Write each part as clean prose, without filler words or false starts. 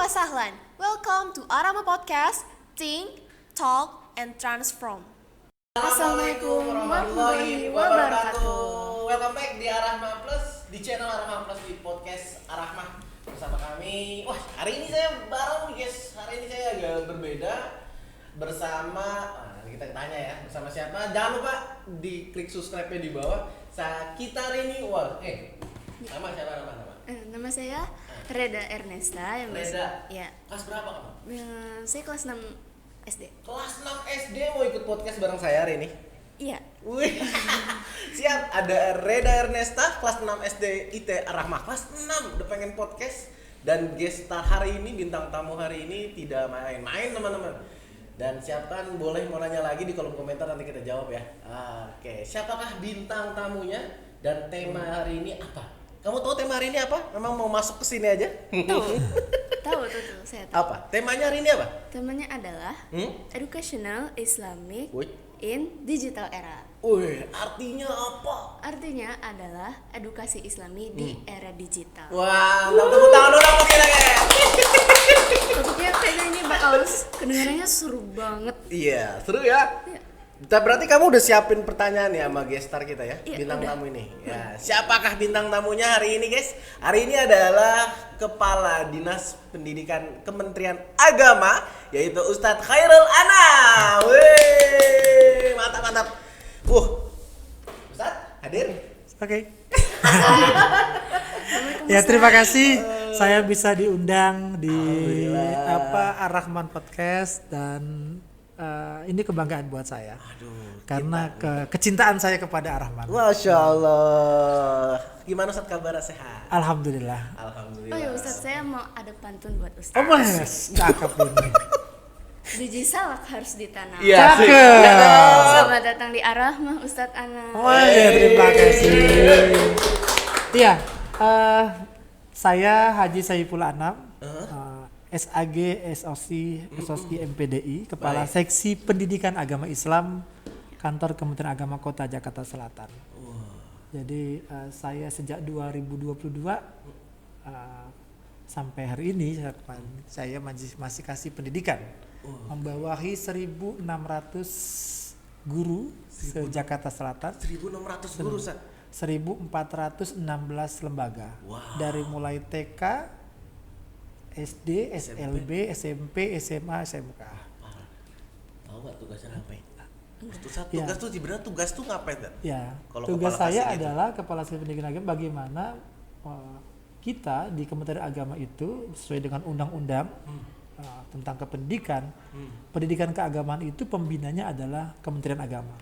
wa sahlan. Welcome to Arama Podcast. Think, talk, and transform. Assalamualaikum warahmatullahi wabarakatuh. Welcome back di Arahma Plus, di channel Arahma Plus, di podcast Arahma bersama kami. Wah, hari ini saya bareng nih guys. Hari ini saya agak berbeda bersama kita tanya ya, bersama siapa? Jangan lupa di klik subscribe-nya di bawah. Kita hari ini nama siapa nama? Nama saya Reda Ernesta. Reda. Ya. Kelas berapa kamu? Saya kelas 6 SD. Kelas 6 SD mau ikut podcast bareng saya hari ini? Iya. Wih, siap. Ada Reda Ernesta, kelas 6 SD IT Arahma, kelas 6 udah pengen podcast. Dan guest star hari ini, bintang tamu hari ini tidak main-main teman-teman. Dan siapkan, boleh mau nanya lagi di kolom komentar, nanti kita jawab ya. Oke, siapakah bintang tamunya dan tema hari ini apa? Kamu tahu tema hari ini apa? Memang mau masuk ke sini aja? Tahu, saya tahu. Apa? Temanya hari ini apa? Temanya adalah Educational Islamic Wih. in Digital Era. Wih, artinya apa? Artinya adalah edukasi Islami di era digital. Wah, tepuk tangan dulu dong kita guys. Topiknya kayaknya ini bakal kedengarannya seru banget. Iya, seru ya. Iya. Berarti kamu udah siapin pertanyaan ya sama guest star kita ya, Iya, bintang udah. tamu ini. Ya, siapakah bintang tamunya hari ini, guys? Hari ini adalah Kepala Dinas Pendidikan Kementerian Agama, yaitu Ustadz Khairul Anam. Wih, mantap. Ustadz, hadir? Oke. Ya, terima kasih saya bisa diundang di Alhamdulillah. Ar-Rahman Podcast dan ini kebanggaan buat saya. Aduh, Karena kecintaan saya kepada Ar-Rahman. Masya Allah. Gimana Ustadz kabarnya, sehat? Alhamdulillah. Alhamdulillah. Oh ya Ustadz, saya mau ada pantun buat Ustadz. Oh mas, cakep ini. Biji salak harus ditanam. Iya, sih. Cakep. Selamat datang di Arahma Ustadz Ana. Oh ya, terima kasih. Iya, saya Haji Saiful Anam, SAG, SOC, MPDI, Kepala Baik. Seksi Pendidikan Agama Islam, Kantor Kementerian Agama Kota Jakarta Selatan. Jadi saya sejak 2022 sampai hari ini saya masih kasih pendidikan, membawahi 1.600 guru se-Jakarta Selatan, 1.600 guru, Ustadz. 1.416 lembaga. Wow. Dari mulai TK, SD, SLB, SMP, SMA, SMK. Tahu nggak tugasnya ngapain? Ustadz, Ya. tugas tuh ngapain, Ustadz? Ya, Kalau tugas kepala saya kasih gitu. adalah Kepala Seksi Pendidikan Agama, bagaimana kita di Kementerian Agama itu sesuai dengan undang-undang tentang kependidikan, pendidikan keagamaan itu pembinanya adalah Kementerian Agama.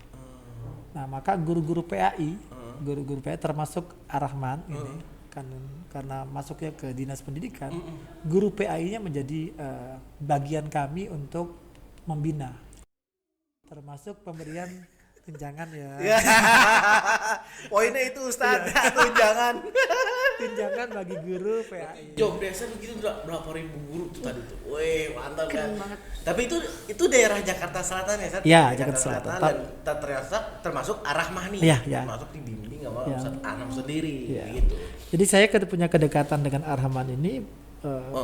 Nah, maka guru-guru PAI termasuk Ar-Rahman ini karena masuknya ke Dinas Pendidikan, guru PAI-nya menjadi bagian kami untuk membina, termasuk pemberian tunjangan ya. Poinnya itu Ustadz, Tunjangan bagi guru PAI. Job desa begitu berapa ribu guru tuh tadi tuh. Wih, mantap kan. Keren banget. Tapi itu daerah Jakarta Selatan ya, Ustadz? Ya, Jakarta Selatan. Dan ternyata termasuk Arahmah nih. Iya, iya. Termasuk dibimbing sama Iya. Ustadz Anam sendiri Iya. gitu. Jadi saya punya kedekatan dengan Ar-Rahman ini,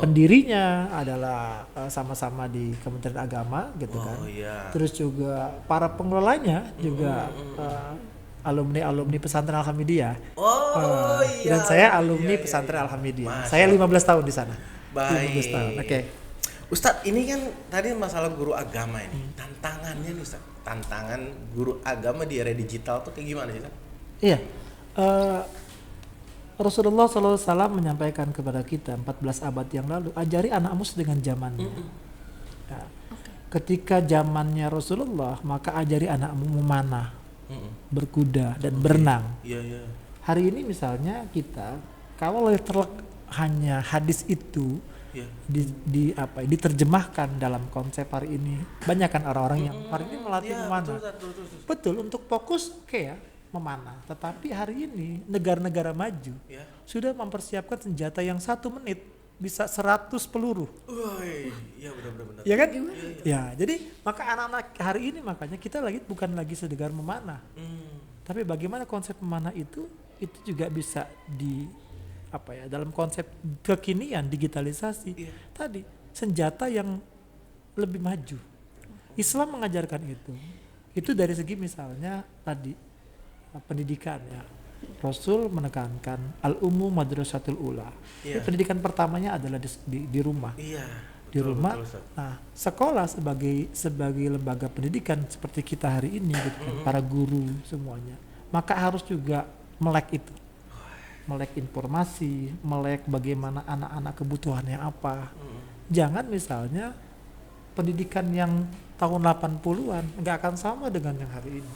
pendirinya adalah sama-sama di Kementerian Agama gitu kan. Iya. Terus juga para pengelolanya juga alumni pesantren Al-Hamidiyah. Iya. Dan saya alumni Iya. pesantren Al-Hamidiyah. Masya Saya 15 tahun di sana. Baik. 15 tahun. Oke. Ustadz, ini kan tadi masalah guru agama ini. Tantangannya nih Ustadz. Tantangan guru agama di era digital tuh kayak gimana sih, Ustadz? Iya. Rasulullah SAW menyampaikan kepada kita 14 abad yang lalu, ajari anakmu dengan zamannya. Ya. Ketika zamannya Rasulullah, maka ajari anakmu memanah, berkuda dan berenang. Iya. Hari ini misalnya kita, kalau hanya hadis itu Iya. diterjemahkan dalam konsep hari ini, banyak kan orang-orang yang hari ini melatih memanah. Betul, untuk fokus ya memanah. Tetapi hari ini negara-negara maju Ya. sudah mempersiapkan senjata yang 1 menit bisa 100 peluru. Woi, iya benar. Ya kan? Ya, jadi maka anak-anak hari ini makanya kita bukan lagi sekedar memanah. Tapi bagaimana konsep memanah itu juga bisa dalam konsep kekinian digitalisasi tadi senjata yang lebih maju. Islam mengajarkan itu dari segi misalnya tadi pendidikan ya. Rasul menekankan al-ummu madrasatul ula. Jadi pendidikan pertamanya adalah di rumah. Di rumah. Nah, sekolah sebagai lembaga pendidikan seperti kita hari ini gitu kan, para guru semuanya. Maka harus juga melek itu. Melek informasi, melek bagaimana anak-anak kebutuhannya apa. Jangan misalnya pendidikan yang tahun 80-an nggak akan sama dengan yang hari ini.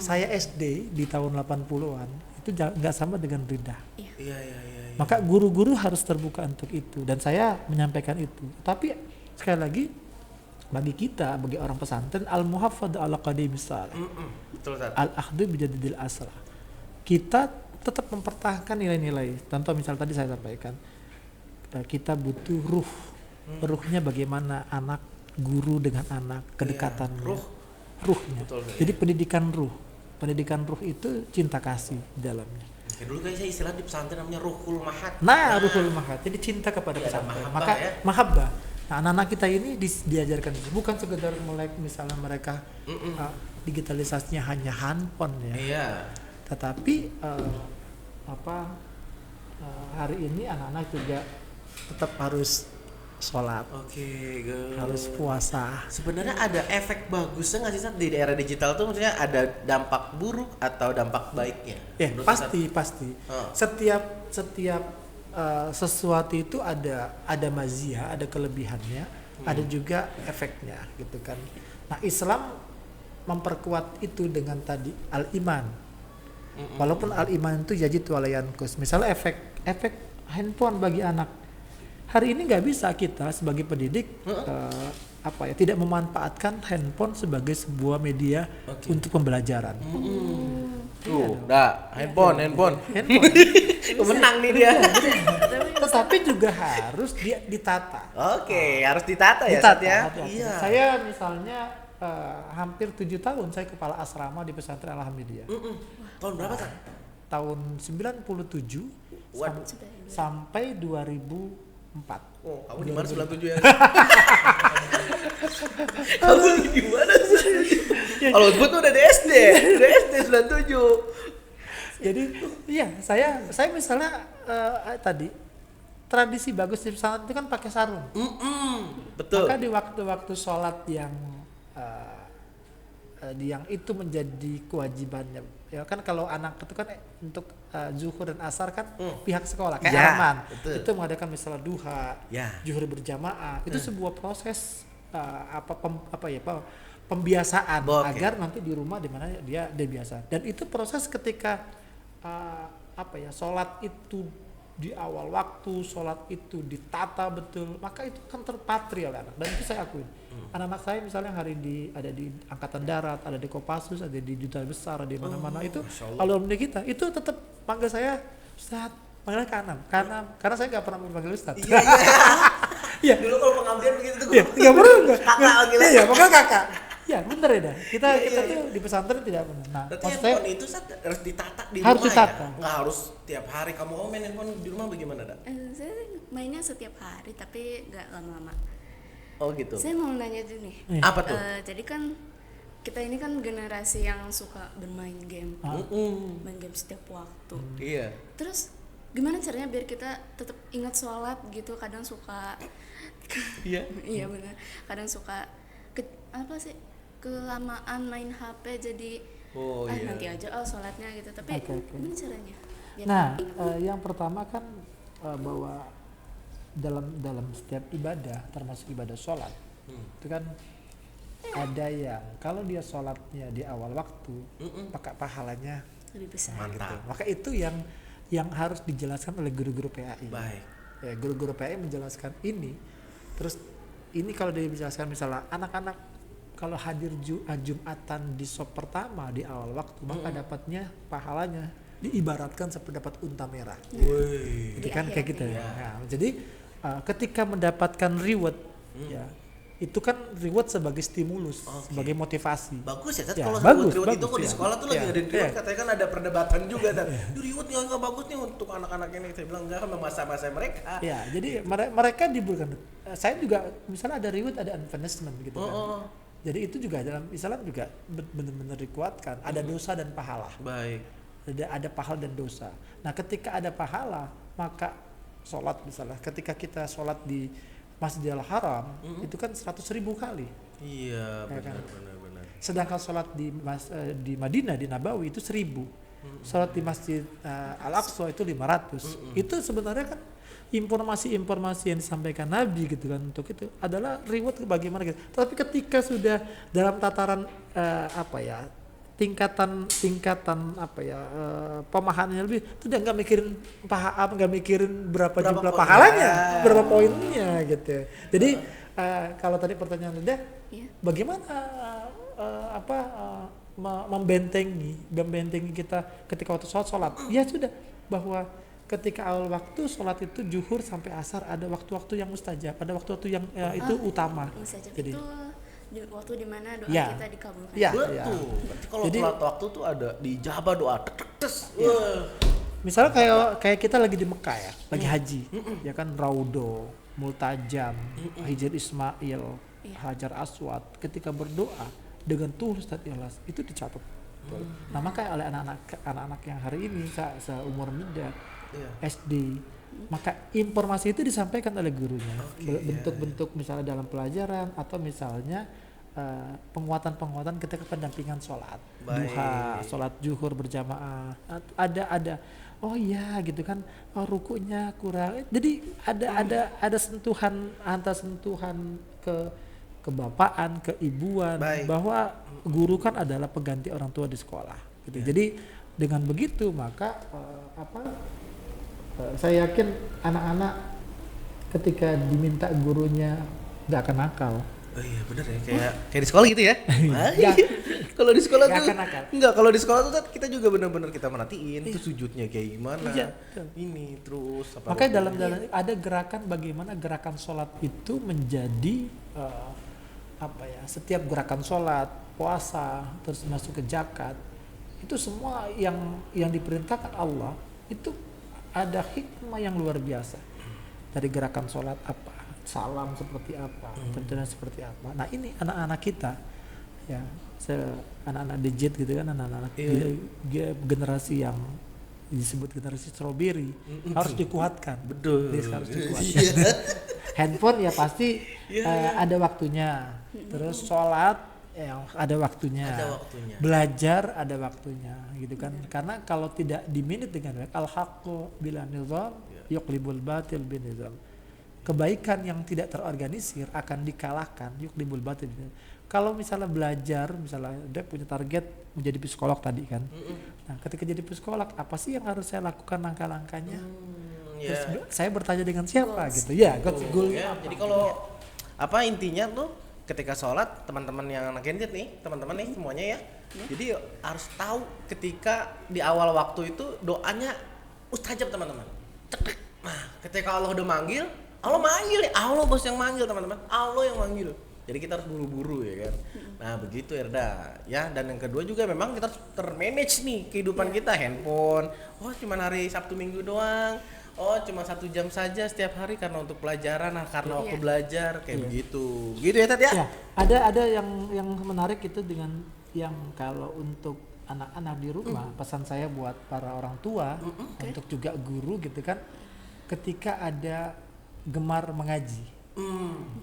Saya SD di tahun 80-an itu nggak sama dengan Rida. Iya. Maka guru-guru harus terbuka untuk itu dan saya menyampaikan itu. Tapi sekali lagi bagi kita, bagi orang pesantren, al-muhaffadz ala qadimis salah. Betul, Ustaz. Al-akhdu bijadidil aslah. Kita tetap mempertahankan nilai-nilai. Contoh misal tadi saya sampaikan, kita butuh ruh. Ruhnya bagaimana anak guru dengan anak, kedekatannya. Ruhnya. Betul, jadi pendidikan ruh itu cinta kasih di dalamnya. Dulu kan saya istilah di pesantren namanya ruhul mahat. Ruhul mahat. Jadi cinta kepada pesantren. Mahabbah, Maka mahabbah. Nah, anak-anak kita ini diajarkan itu. Bukan sekedar melek misalnya mereka digitalisasinya hanya handphone ya. Iya. Tetapi hari ini anak-anak juga tetap harus sholat, harus puasa. Sebenarnya ada efek bagusnya nggak sih Sat, di era digital tuh, maksudnya ada dampak buruk atau dampak baiknya? Pasti. Setiap sesuatu itu ada mazia, ada kelebihannya, ada juga efeknya gitu kan. Nah, Islam memperkuat itu dengan tadi al-iman. Walaupun al-iman itu yajid walayankus. Misalnya efek handphone bagi anak. Hari ini nggak bisa kita sebagai pendidik tidak memanfaatkan handphone sebagai sebuah media untuk pembelajaran. Handphone. Menang nih dia. Tetapi juga harus ditata. Harus ditata ya. Iya. Saya misalnya hampir 7 tahun saya kepala asrama di pesantren Alhamdulillah. Tahun berapa Sat? Tahun 97 sampai 2004. Kamu di mana 97 ya? Kamu di mana sih? Kalau gue tuh udah SD 97. Jadi saya misalnya tadi tradisi bagus di pesantren itu kan pakai sarung. Betul. Maka di waktu-waktu sholat yang itu menjadi kewajibannya. Ya kan kalau anak itu kan untuk zuhur dan asar kan pihak sekolah kayak Arman itu mengadakan misalnya duha, zuhur berjamaah, itu sebuah proses pembiasaan agar nanti di rumah di mana dia biasa. Dan itu proses ketika sholat itu di awal waktu, sholat itu ditata betul, maka itu kan terpatri oleh anak. Dan itu saya akuin. Anak-anak saya misalnya hari ada di Angkatan Darat, ada di Kopassus, ada di Duta Besar, ada di mana-mana itu alumni kita, itu tetap panggil saya Ustaz, panggil Kanam, karena saya nggak pernah memanggil Ustaz. Iya. Dulu kalau pengabdian begitu tuh. Nggak pernah. Kakak panggilnya. Iya, pokoknya kakak. Ya bener ya dah. Kita tuh di pesantren tidak pernah. Nah, berarti maksudnya handphone itu harus ditata di harus rumah ditata. ya? Nggak harus tiap hari kamu main handphone di rumah, bagaimana dah? Saya mainnya setiap hari tapi nggak lama-lama. Oh gitu. Saya mau nanya dulu nih. Apa tuh? Jadi kan kita ini kan generasi yang suka bermain game, main game setiap waktu. Iya. Terus gimana caranya biar kita tetap ingat sholat gitu? Kadang suka, iya benar. Kadang suka kelamaan main HP jadi nanti aja sholatnya gitu. Tapi gimana caranya? Yang pertama kan bahwa dalam setiap ibadah termasuk ibadah sholat itu kan ada yang kalau dia sholatnya di awal waktu maka pahalanya lebih besar. Mantap. Gitu. Maka itu yang harus dijelaskan oleh guru-guru PAI. Baik. Ya, guru-guru PAI menjelaskan ini. Terus ini kalau dia dijelaskan misalnya anak-anak kalau hadir Jumatan di shop pertama di awal waktu maka dapatnya pahalanya diibaratkan seperti dapat unta merah. Itu kan kayak gitu ya. Nah, jadi ketika mendapatkan reward ya itu kan reward sebagai stimulus, sebagai motivasi. Bagus ya, Tat. Ya, Kalau bagus, reward itu bagus, kok di ya. sekolah tuh lagi Ya, ada reward, ya. katanya kan ada perdebatan juga, Tat. Reward nggak bagus nih untuk anak-anak ini. Saya bilang enggak, memang masa-masa mereka. Ya, jadi mereka diberikan. Saya juga misalnya ada reward, ada punishment gitu kan. Jadi itu juga dalam Islam juga benar-benar dikuatkan. Ada dosa dan pahala. Baik. Ada pahala dan dosa. Nah, ketika ada pahala, maka sholat misalnya. Ketika kita sholat di Masjidil Haram, itu kan 100.000 kali. Iya, Ya kan? benar. Sedangkan sholat di Madinah, di Nabawi itu 1.000. Sholat di Masjid Al-Aqsa itu 500. Itu sebenarnya kan informasi-informasi yang disampaikan Nabi gitu kan, untuk itu adalah reward bagaimana gitu. Tapi ketika sudah dalam tataran tingkatan pemahamannya lebih, itu udah nggak mikirin berapa jumlah poinnya. pahalanya, berapa poinnya gitu. Jadi kalau tadi pertanyaan udah, Iya. bagaimana membentengi kita ketika waktu sholat? Ya sudah, bahwa ketika awal waktu sholat itu zuhur sampai asar, ada waktu-waktu yang mustajab, ada waktu-waktu yang itu utama. Mustajab Jadi itu waktu dimana doa Ya. kita dikabulkan. Ya. Betul. Berarti kalau Jadi- sholat waktu tuh ada dijabah doa tes. misalnya kayak kita lagi di Mekah ya, lagi haji, ya kan, Raudo, Multajam, Hijr Ismail, Hajar Aswad, ketika berdoa dengan tulus dan ikhlas itu dicatat. Nah, maka oleh anak-anak yang hari ini seumur muda, SD, maka informasi itu disampaikan oleh gurunya, bentuk-bentuk misalnya dalam pelajaran atau misalnya penguatan ketika pendampingan sholat duha, sholat zuhur berjamaah, ada oh iya gitu kan, rukunya kurang, jadi ada sentuhan kebapaan, keibuan, bahwa guru kan adalah pengganti orang tua di sekolah gitu. Jadi dengan begitu maka saya yakin anak-anak ketika diminta gurunya nggak akan nakal. Oh iya bener ya, kayak di sekolah gitu ya. Nggak. Kalau di sekolah Nggak tuh akan nakal. enggak, kalau di sekolah tuh Tat, kita juga benar-benar kita merhatiin itu sujudnya kayak gimana. Iya, betul. Ini terus apa. Makanya dalam ada gerakan, bagaimana gerakan sholat itu menjadi setiap gerakan sholat, puasa, terus masuk ke zakat, itu semua yang diperintahkan Allah itu ada hikmah yang luar biasa. Dari gerakan sholat apa, salam seperti apa, tentunya seperti apa. Nah ini anak-anak kita ya, anak-anak digit gitu kan, anak-anak generasi yang disebut generasi strawberry, harus dikuatkan. Betul. Harus dikuatkan. Handphone ya pasti ada waktunya. Terus sholat yang ada waktunya. Belajar ada waktunya gitu kan. Karena kalau tidak diminit dengan baik, al-haqqu bila nizam yuqlibul batil bin nizam. Kebaikan yang tidak terorganisir akan dikalahkan yuqlibul batil. Kalau misalnya belajar, misalnya dia punya target menjadi psikolog tadi kan. Nah, ketika jadi psikolog, apa sih yang harus saya lakukan langkah-langkahnya? Terus saya bertanya dengan siapa gitu. Ya, goal. Jadi kalau intinya tuh ketika sholat, teman-teman yang anak Gen Z nih, teman-teman nih semuanya ya. Jadi harus tahu ketika di awal waktu itu doanya mustajab teman-teman. Nah, ketika Allah udah manggil, Allah bos yang manggil teman-teman, Allah yang manggil. Jadi kita harus buru-buru ya kan. Nah begitu Erda ya. Dan yang kedua juga memang kita harus termanage nih kehidupan kita, handphone. Oh cuma hari Sabtu Minggu doang. Oh cuma 1 jam saja setiap hari karena untuk pelajaran, karena waktu belajar kayak begitu. Gitu ya Tat ya? Ya, ada yang menarik itu dengan yang kalau untuk anak-anak di rumah, pesan saya buat para orang tua, untuk juga guru gitu kan, ketika ada gemar mengaji,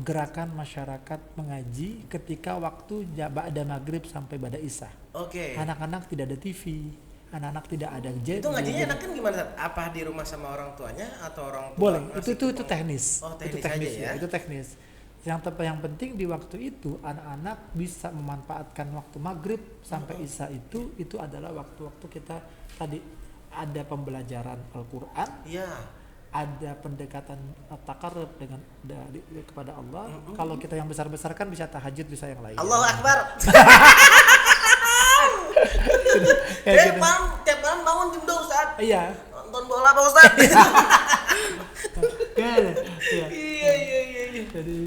gerakan masyarakat mengaji ketika waktu ba'da maghrib sampai ba'da isya. Anak-anak tidak ada TV, anak-anak tidak ada jet. Itu ngajinya enak kan gimana? Apa di rumah sama orang tuanya atau orang tua? Boleh, itu teknis. Oh, itu teknis ya. Itu teknis. Yang penting di waktu itu anak-anak bisa memanfaatkan waktu maghrib sampai isya itu adalah waktu-waktu kita tadi ada pembelajaran Al-Qur'an. Iya. Ada pendekatan takarrub dengan kepada Allah. Kalau kita yang besar-besar kan bisa tahajud, bisa yang lain. Allahu Akbar. Tiap malam bangun jam 2 Ustaz. Iya. Nonton bola Pak Ustaz. Iya. Iya. Jadi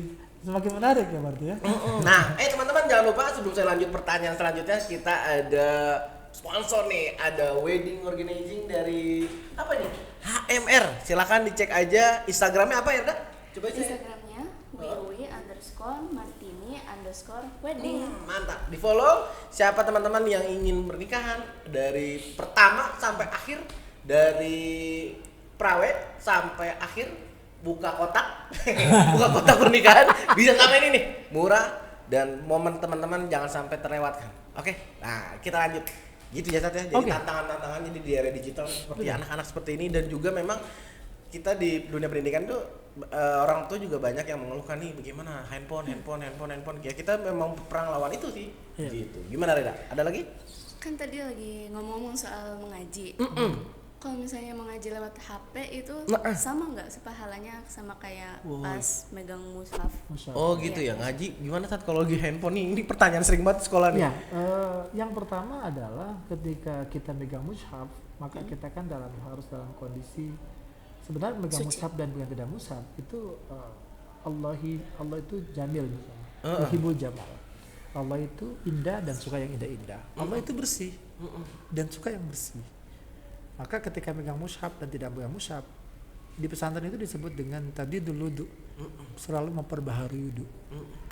Semakin menarik ya berarti ya. Nah, teman-teman jangan lupa sebelum saya lanjut pertanyaan selanjutnya, kita ada sponsor nih, ada wedding organizing dari apa nih? HMR. Silakan dicek aja Instagramnya apa ya, Dak? Coba aja. Instagramnya @wiwi_martini_wedding. Mantap. Di follow siapa teman-teman yang ingin pernikahan dari pertama sampai akhir, dari prawe sampai akhir, buka kotak pernikahan bisa sampai ini nih, murah dan momen teman-teman jangan sampai terlewatkan. Oke, nah kita lanjut gitu ya Sat ya. Jadi Oke. tantangan-tantangannya di era digital seperti anak-anak seperti ini, dan juga memang kita di dunia pendidikan tuh orang tua juga banyak yang mengeluhkan nih bagaimana handphone ya, kita memang perang lawan itu sih. Iya. Gitu. Gimana Reda? Ada lagi? Kan tadi lagi ngomong-ngomong soal mengaji. Kalau misalnya mengaji lewat HP itu sama nggak pahalanya sama kayak pas megang mushaf? Masya Oh gitu ya, ngaji gimana Sat kalau lagi handphone nih? Ini pertanyaan sering banget di sekolah nih. Ya, yang pertama adalah ketika kita megang mushaf, maka kita kan harus dalam kondisi sebenarnya megang mushaf dan bukan tidak mushaf itu Allah itu jamil misalnya. Yuhibbul jamal. Allah itu indah dan suka yang indah-indah. Allah itu bersih dan suka yang bersih. Maka ketika megang mushaf dan tidak megang mushaf, di pesantren itu disebut dengan tajdidul wudu, selalu memperbaharui wudu.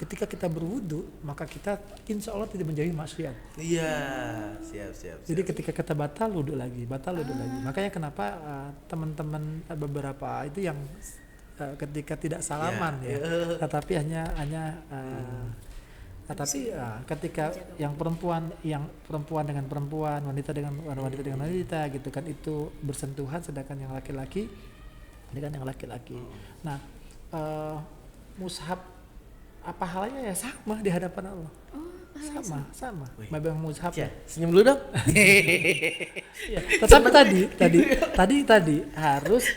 Ketika kita berwudu, maka kita insya Allah tidak menjauhi maksiat. Iya, siap. Jadi ketika kita batal wudu lagi. Makanya kenapa teman-teman beberapa itu yang ketika tidak salaman tetapi hanya ketika yang perempuan dengan perempuan, wanita dengan wanita gitu kan, itu bersentuhan, sedangkan yang laki-laki dengan yang laki-laki. Nah, mushaf apa halnya ya sama di hadapan Allah. Sama. Megang mushaf. Ya, senyum dulu dong. Ya, tetapi tadi harus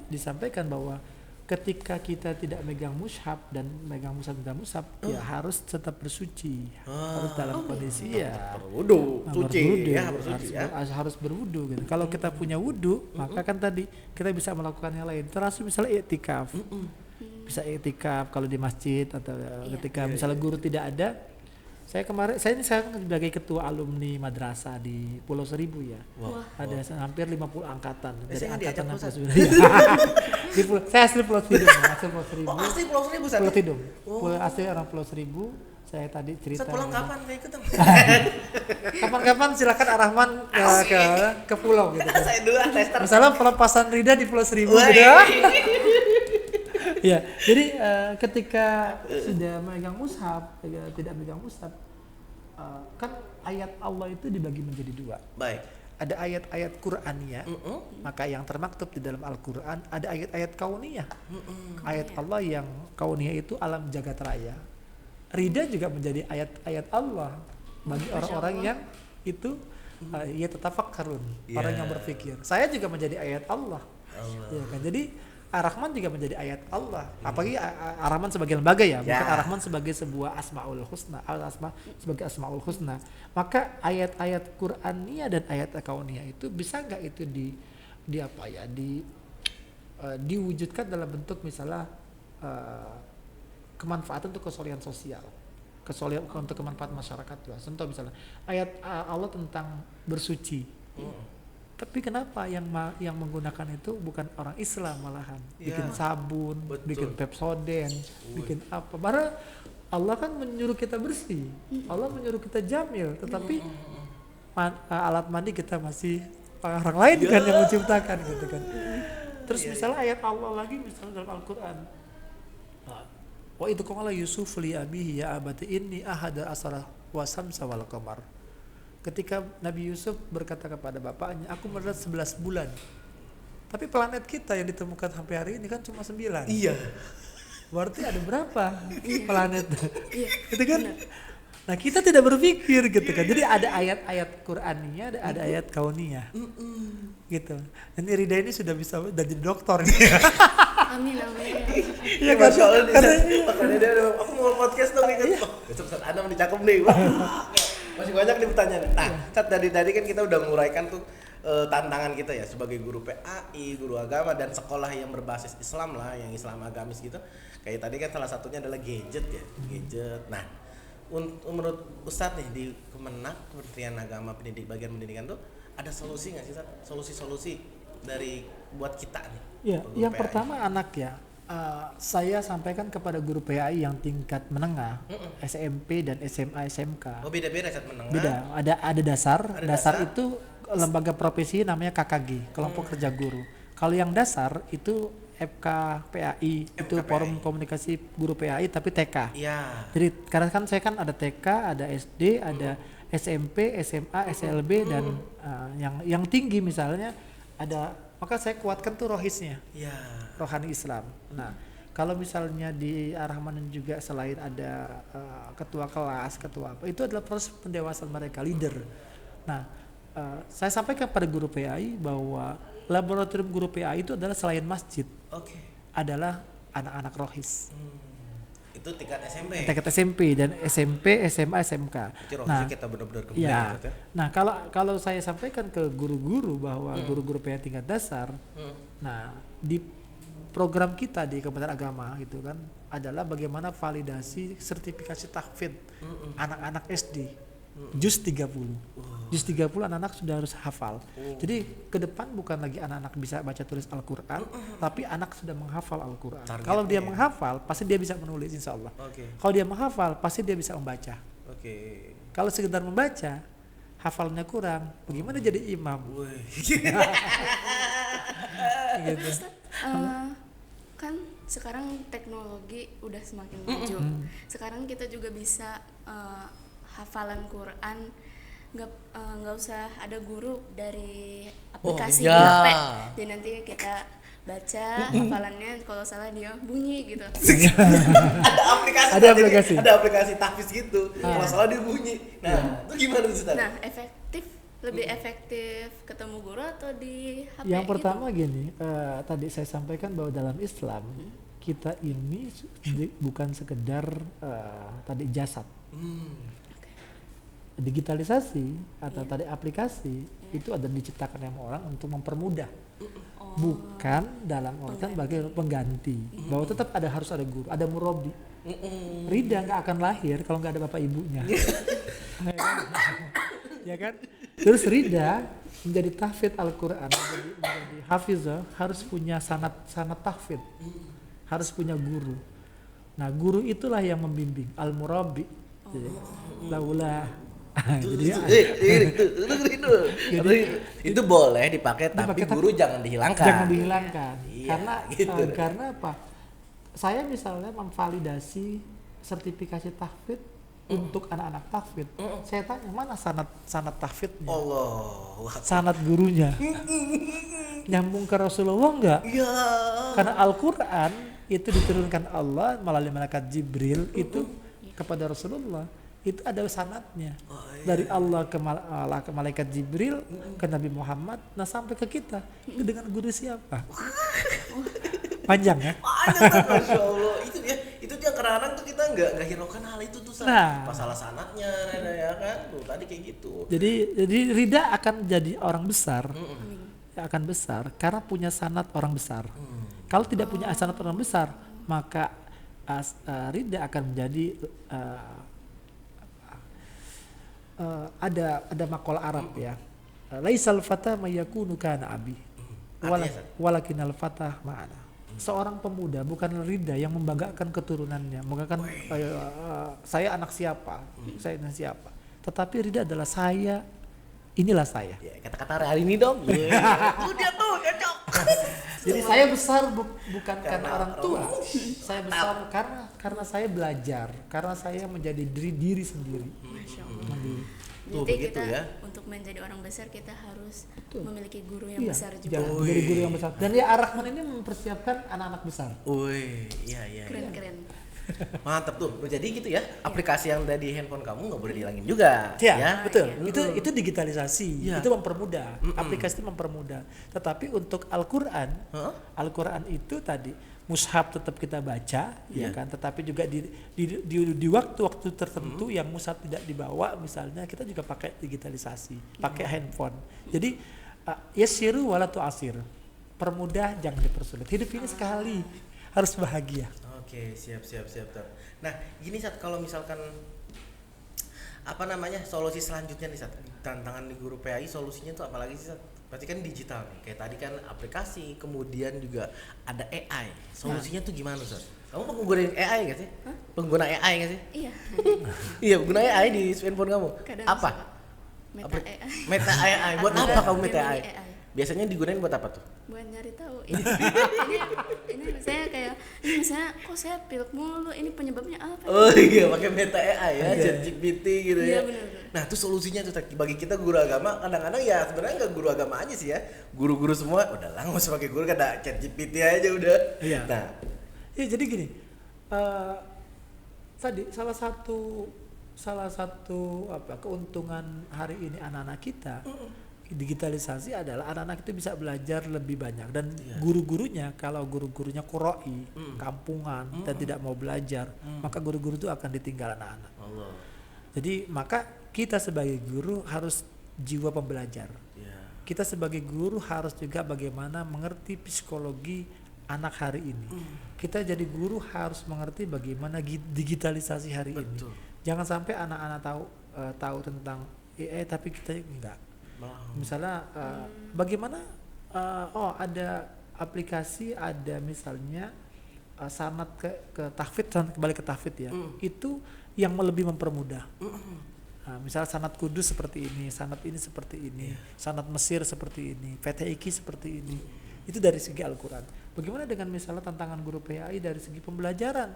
disampaikan bahwa ketika kita tidak megang mushaf dan megang mushaf ya harus tetap bersuci, harus dalam kondisi Berwudu, suci ya, harus berwudu gitu. Kalau kita punya wudu, maka kan tadi kita bisa melakukan yang lain. Termasuk misalnya iktikaf. Bisa iktikaf kalau di masjid atau ketika misalnya guru tidak ada. Saya ini sebagai ketua alumni madrasah di Pulau Seribu ya. Ada hampir 50 angkatan dari angkatan 69. Saya asli Pulau Tidung, asli Pulau Seribu. Oh, asli Pulau Seribu Sat? Pulau Tidung. Asli orang Pulau Seribu. Saya tadi cerita. Sat pulang kapan saya ikut? Kapan-kapan silakan Ar-Rahman ke pulau gitu. Saya dulu tester. Misalnya pelepasan Rida di Pulau Seribu gitu. Ya, jadi ketika sudah megang mushaf, tidak megang mushaf, kan ayat Allah itu dibagi menjadi dua. Baik. Ada ayat-ayat Qur'aniyah, maka yang termaktub di dalam Al-Qur'an, ada ayat-ayat kauniyah. Ayat Allah yang kauniyah itu alam jagat raya. Rida juga menjadi ayat-ayat Allah bagi orang-orang yang itu ya tatafakkarun, orang yang berpikir. Saya juga menjadi ayat Allah. Ya kan? Jadi Ar-Rahman juga menjadi ayat Allah. Apalagi Ar-Rahman sebagai lembaga ya, bukan Ar-Rahman sebagai sebuah asmaul husna, sebagai asmaul husna. Maka ayat-ayat Qur'aniyah dan ayat kauniyah itu bisa nggak itu diwujudkan dalam bentuk misalnya kemanfaatan untuk kesolehan sosial, untuk kemanfaatan masyarakat juga. Contoh misalnya ayat Allah tentang bersuci. Tapi kenapa yang menggunakan itu bukan orang Islam malahan, bikin sabun, bikin Pepsodent, bikin apa? Padahal Allah kan menyuruh kita bersih, Allah menyuruh kita jamil, tetapi alat mandi kita masih orang lain kan yang menciptakan gitu kan. Terus misalnya ayat Allah lagi misalnya dalam Al-Quran, wa idh qala Yusuf li abihi ya abati inni ahada asara wa samsa wal qamar. Ketika Nabi Yusuf berkata kepada bapaknya, aku melihat 11 bulan. Tapi planet kita yang ditemukan sampai hari ini kan cuma 9. Iya. Berarti ada berapa planet? Gitu kan? Nah, kita tidak berpikir gitu kan. Jadi ada ayat-ayat Qur'aniyah, ada ayat kauniyah. Gitu. Dan Rida ini sudah bisa jadi dokter nih. Amin. Iya kan? Makanya dia aku mau podcast dong nih. Besok Sat Adam dicakep nih. Masih banyak nih pertanyaan. Nah, Sat dari tadi kan kita udah menguraikan tuh tantangan kita ya sebagai guru PAI, guru agama dan sekolah yang berbasis Islam lah, yang Islam agamis gitu. Kayak tadi kan salah satunya adalah gadget ya, gadget. Nah, menurut Ustadz nih di Kemenak, Kementerian Agama bagian pendidikan tuh ada solusi nggak sih, Ustadz? Solusi-solusi dari buat kita nih. Ya, guru yang PAI. pertama anak ya. Saya sampaikan kepada guru PAI yang tingkat menengah, SMP dan SMA SMK. Oh beda-beda saat menengah. Beda, ada dasar. Ada Dasar dasar. itu lembaga profesi namanya KKG, kelompok kerja guru. Kalau yang dasar itu FKPAI, itu FKPAI. Forum Komunikasi Guru PAI tapi TK. Iya. Jadi karena kan saya kan ada TK, ada SD, ada SMP, SMA, SLB dan yang tinggi misalnya ada, maka saya kuatkan tuh rohisnya, Iya. rohani Islam. Nah, kalau misalnya di Ar-Rahman juga selain ada ketua kelas, ketua apa, itu adalah proses pendewasaan mereka, leader. Nah, saya sampaikan pada guru PAI bahwa laboratorium guru PAI itu adalah selain masjid, Oke. adalah anak-anak rohis. Itu tingkat SMP. Tingkat SMP dan SMP, SMA, SMK. Jadi rohis Nah, kita benar-benar kembali ya. ya. Nah, kalau saya sampaikan ke guru-guru bahwa guru-guru PAI tingkat dasar, nah di program kita di Kementerian Agama gitu kan adalah bagaimana validasi sertifikasi tahfidz anak-anak SD. Juz 30. Juz 30 anak-anak sudah harus hafal. Jadi ke depan bukan lagi anak-anak bisa baca tulis Al-Qur'an, tapi anak sudah menghafal Al-Qur'an. Targetnya Kalau dia ya. menghafal, pasti dia bisa menulis insya Allah. Oke. Kalau dia menghafal, pasti dia bisa membaca. Oke. Kalau sekedar membaca, hafalnya kurang, bagaimana jadi imam? Woi. Gitu. Kan sekarang teknologi udah semakin maju. Sekarang kita juga bisa hafalan Quran, nggak usah ada guru dari aplikasi iya. di HP. Jadi nanti kita baca hafalannya, kalau salah dia bunyi gitu. Ada aplikasi. Ada jadi aplikasi. Ada aplikasi tahfiz gitu. Kalau salah dia bunyi. Nah, itu gimana tuh, Ustaz? Nah, lebih efektif ketemu guru atau di HP? Yang gitu? pertama gini, tadi saya sampaikan bahwa dalam Islam kita ini bukan sekedar tadi jasad. Digitalisasi atau tadi aplikasi itu ada diciptakan sama orang untuk mempermudah, bukan dalam artian sebagai pengganti. Bahwa tetap harus ada guru, ada murabi. Rida nggak akan lahir kalau nggak ada bapak ibunya. Ya kan? Terus Rida menjadi tahfidz Al-Quran, menjadi hafizah harus punya sanad tahfidz, harus punya guru. Nah, guru itulah yang membimbing, al-murabi. Jadi, laulah. Itu boleh dipakai tapi guru jangan dihilangkan. Jangan dihilangkan. Iya, Karena apa? Saya misalnya memvalidasi sertifikasi tahfidz untuk anak-anak tahfidz. Saya tanya mana sanad tahfidznya? Allah. Sanad gurunya. Nyambung ke Rasulullah enggak? Iya. Karena Al-Quran itu diturunkan Allah melalui malaikat Jibril itu kepada Rasulullah. Itu ada sanadnya dari Allah ke malaikat Jibril ke Nabi Muhammad, nah sampai ke kita dengan guru siapa? Panjang ya? Panjang, Masya Allah. Itu yang kadang-kadang tuh kita nggak hiraukan hal itu tuh. Nah. Masalah sanatnya ada ya kan tuh tadi kayak gitu. Jadi Rida akan jadi orang besar, akan besar karena punya sanad orang besar. Kalau tidak punya sanad orang besar, maka Rida akan menjadi ada makalah Arab ya. Laisal fata mayakunu kana abi. Walakinal fatah ma'ana. Seorang pemuda bukan Rida yang membanggakan keturunannya, membanggakan saya anak siapa, saya anak siapa. Tetapi Rida adalah saya, inilah saya. Ya, kata-kata hari ini dong. Itu dia tuh cocok. Jadi saya besar bukan karena orang tua. orang. Saya besar karena saya belajar, karena saya menjadi diri sendiri. Masya Allah. Mandiri. Tuh, Berarti begitu kita ya. untuk menjadi orang besar kita harus Betul. memiliki guru yang Iya, besar juga. jangan menjadi guru yang besar. Dan ya Ar-Rahman ini mempersiapkan anak-anak besar. Wih, iya. Keren-keren. Mantap tuh. Jadi gitu ya. Aplikasi yang ada di handphone kamu nggak boleh dihilangin juga. Ya, betul. Iya. Itu digitalisasi. Iya. Itu mempermudah. Aplikasi itu mempermudah. Tetapi untuk Al-Qur'an, Hah? Al-Qur'an itu tadi mushaf tetap kita baca, ya Iya. kan. Tetapi juga di waktu-waktu tertentu yang mushaf tidak dibawa, misalnya kita juga pakai digitalisasi, pakai handphone. Jadi Yassiru wala tu'asir. Permudah jangan dipersulit. Hidup ini sekali, harus bahagia. Oke, siap. Nah, gini Sat, kalau misalkan apa namanya solusi selanjutnya nih Sat, tantangan di guru PAI solusinya tuh apalagi sih Sat? Berarti kan digital nih, kayak tadi kan aplikasi, kemudian juga ada AI. Solusinya tuh gimana Sat? Kamu pengguna AI gak sih? Pengguna AI gak sih? Iya. Iya, pengguna AI di handphone kamu. Kadang Apa? suka. Meta AI. Meta AI. Buat Ada apa kamu Meta memori AI? Biasanya digunain buat apa tuh? Buat nyari tahu. Ini saya kayak ini misalnya kok saya pilek mulu, ini penyebabnya apa? Oh iya, pakai Meta AI ya, ChatGPT gitu ya. Iya, benar. Nah, itu solusinya tuh bagi kita guru agama, kadang-kadang ya sebenarnya nggak guru agama aja sih ya. Guru-guru semua udah lah nggak usah pakai guru, ada ChatGPT aja udah. Iya. Nah, Ya jadi gini, tadi salah satu keuntungan hari ini anak-anak kita digitalisasi adalah anak-anak itu bisa belajar lebih banyak dan guru-gurunya kalau guru-gurunya quroi, kampungan dan tidak mau belajar, maka guru-guru itu akan ditinggal anak-anak. Allah. Jadi maka kita sebagai guru harus jiwa pembelajar. Kita sebagai guru harus juga bagaimana mengerti psikologi anak hari ini. Kita jadi guru harus mengerti bagaimana digitalisasi hari ini. Jangan sampai anak-anak tahu tentang AI tapi kita enggak. Misalnya bagaimana ada aplikasi, ada misalnya sanad ke tahfidz, kembali ke tahfidz ya. Itu yang lebih mempermudah. Nah, misalnya sanad Kudus seperti ini, sanad ini seperti ini, sanad Mesir seperti ini, PTIQ seperti ini. Itu dari segi Al-Quran. Bagaimana dengan misalnya tantangan guru PAI dari segi pembelajaran?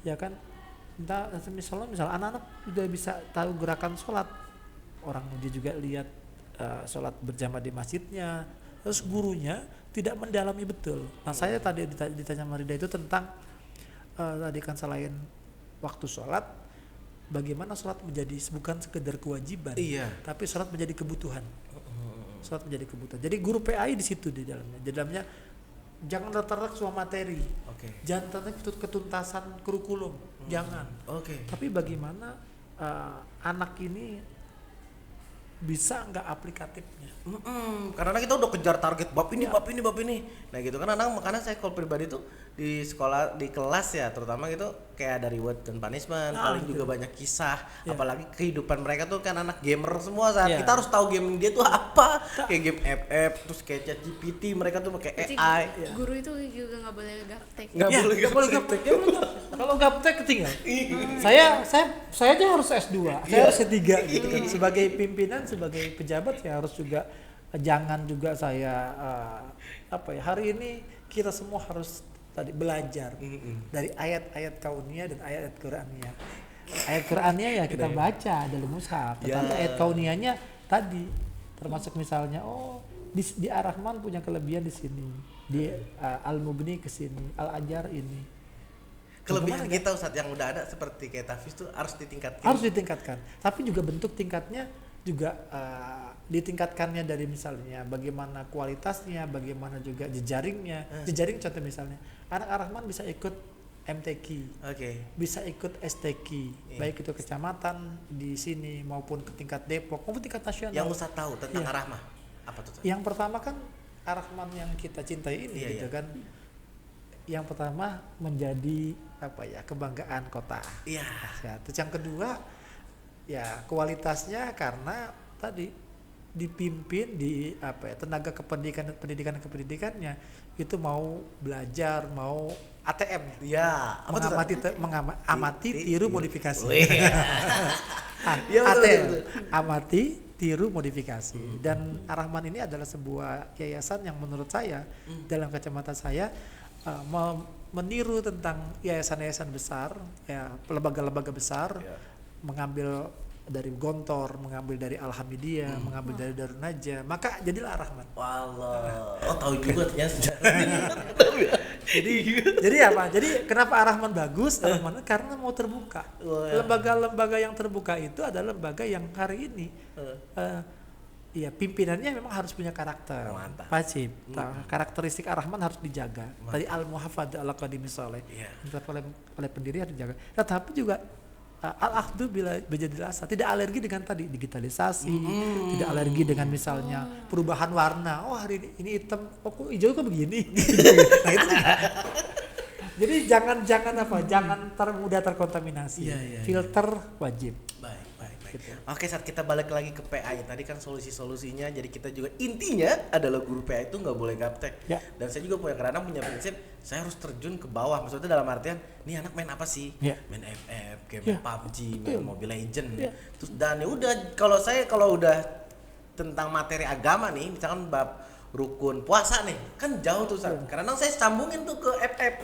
Ya kan, misalnya anak-anak sudah bisa tahu gerakan sholat, orang dia juga lihat sholat berjamaah di masjidnya, terus gurunya tidak mendalami betul. Nah saya tadi ditanya Marida itu tentang tadi kan selain waktu sholat, bagaimana sholat menjadi bukan sekedar kewajiban, tapi sholat menjadi kebutuhan. Sholat menjadi kebutuhan. Jadi guru PAI di situ di dalamnya jangan tertarik semua materi, jangan tertarik ketuntasan kurikulum, jangan. Tapi bagaimana anak ini bisa nggak aplikatifnya? Karena kita udah kejar target bab ini. Nah gitu kan anak, makanya saya kalau pribadi tuh di sekolah, di kelas ya terutama gitu kayak ada reward dan punishment, paling juga banyak kisah, apalagi kehidupan mereka tuh kan anak gamer semua saat kita harus tahu game dia tuh apa, kayak game FF, terus kayak ChatGPT, mereka tuh pakai AI. Guru itu juga nggak boleh gaptek. Nggak boleh gaptek. Kalau gaptek ketinggalan. Saya aja harus S2, saya harus S3 gitu kan. Sebagai pimpinan, sebagai pejabat ya harus juga jangan juga saya hari ini kita semua harus tadi belajar dari ayat-ayat kauniyah dan ayat-ayat Qur'aniyah. Ayat Qur'aniyah ya kita baca dalam mushaf, tetapi ayat kauniyahnya tadi termasuk misalnya di Ar-Rahman punya kelebihan di sini, di Al-Mughni ke sini, Al-Ajar ini. Kelebihan kita Ustadz yang udah ada seperti kayak tahfiz tuh harus ditingkatkan. Harus ditingkatkan. Tapi juga bentuk tingkatnya juga ditingkatkannya dari misalnya bagaimana kualitasnya, bagaimana juga jejaringnya. Jejaring contoh misalnya, anak Ar-Rahman bisa ikut MTQ, bisa ikut STQ, baik itu kecamatan di sini maupun ke tingkat Depok maupun tingkat nasional. Yang Ustadz tahu tentang Ar-Rahman apa tuh? Yang pertama kan Ar-Rahman yang kita cintai ini gitu kan. Yang pertama menjadi kebanggaan kota. Terus yang kedua ya kualitasnya karena tadi dipimpin di tenaga pendidikannya itu mau belajar, mau ATM mengamati tiru modifikasi. ATM amati tiru modifikasi. Dan Ar-Rahman ini adalah sebuah yayasan yang menurut saya dalam kacamata saya meniru tentang yayasan-yayasan besar, lembaga-lembaga besar, mengambil dari Gontor, mengambil dari Alhamidiyah, mengambil dari Darun Najah, maka jadilah Ar-Rahman. Wallah, tahu juga ternyata sejarah. Jadi apa? Jadi kenapa Ar-Rahman bagus? Ar-Rahman karena mau terbuka. Lembaga-lembaga yang terbuka itu adalah lembaga yang hari ini pimpinannya memang harus punya karakter. Wajib. Karakteristik Ar-Rahman harus dijaga. Tadi al-muhafadzah ala qadimi sholeh. Oleh pendiri harus dijaga. Tetapi juga al-akhdu bila bijadil asa, tidak alergi dengan tadi digitalisasi, tidak alergi dengan misalnya perubahan warna. Oh hari ini hitam, oh kok hijau kok begini. Nah itu juga. Jadi jangan mudah terkontaminasi. Iya. Filter wajib. Baik. Gitu. Oke, saat kita balik lagi ke PA ya, tadi kan solusinya, jadi kita juga intinya adalah guru PA itu nggak boleh gaptek. Ya. Dan saya juga kadang punya prinsip, saya harus terjun ke bawah. Maksudnya dalam artian, nih anak main apa sih? Ya. Main FF, kayak Ya. main PUBG, main Betul. Mobile Legend. Ya. Terus dan ya udah, kalau udah tentang materi agama nih, misalkan bab rukun puasa nih, kan jauh tuh Sat. Karena saya sambungin tuh ke FF.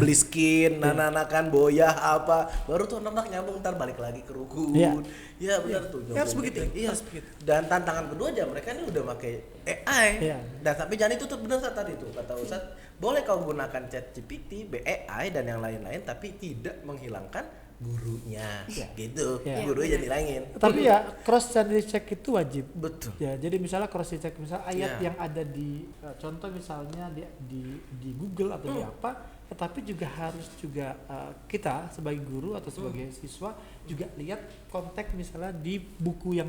Beli skin, nanakan boyah apa, baru tuh anak nyambung, ntar balik lagi ke rukun. Iya. Ya benar tuh. Ya, harus begitu. Iya. Harus begitu. Dan tantangan kedua aja mereka ini udah pakai AI. Iya. Dan tapi jangan itu tuh benar Sat tadi tuh kata Ustaz, boleh kau gunakan ChatGPT, AI dan yang lain-lain tapi tidak menghilangkan gurunya. Iya. Gitu. Iya. Gurunya jadi hilangin. Tapi ya cross check itu wajib. Betul. Ya, jadi misalnya cross check misal ayat Ya. yang ada di contoh misalnya di Google atau di apa, tetapi juga harus juga kita sebagai guru atau sebagai siswa juga lihat konteks misalnya di buku yang